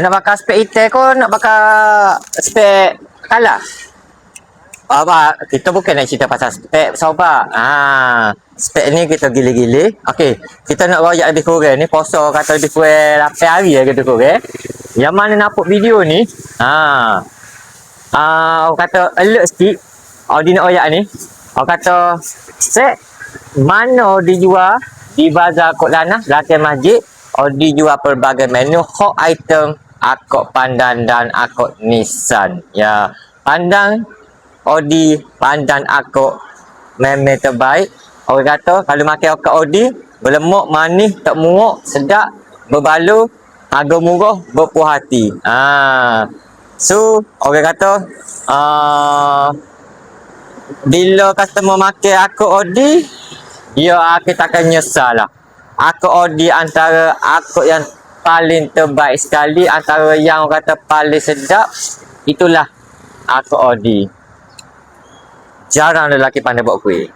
nak bakar spek hitam ke nak bakar spek kalah? Apa, kita bukan nak cerita pasal spek sobat. Spek ni kita gila-gila. Okey, kita nak royak lebih kurang ni puasa kata lebih kurang 8 hari lah kita kurang. Yang mana nak upload video ni, orang kata alert sikit. Audi nak royak ni. Orang kata set mana dijual di bazar Kok Lanah, belakang masjid. Audi jual pelbagai menu hot item akok Pandan dan akok Nissan. Ya, pandang Audi, pandan akok memang terbaik. Orang kata kalau makan akok Audi berlemak, manis, tak muak, sedap, berbaloi, harga murah, berpuas hati. So orang kata bila customer makan akok Audi, ya kita akan nyesal lah. Akok Audi antara akok yang paling terbaik sekali, antara yang orang kata paling sedap, itulah akok Audi. Jarang lelaki pandai buat kuih.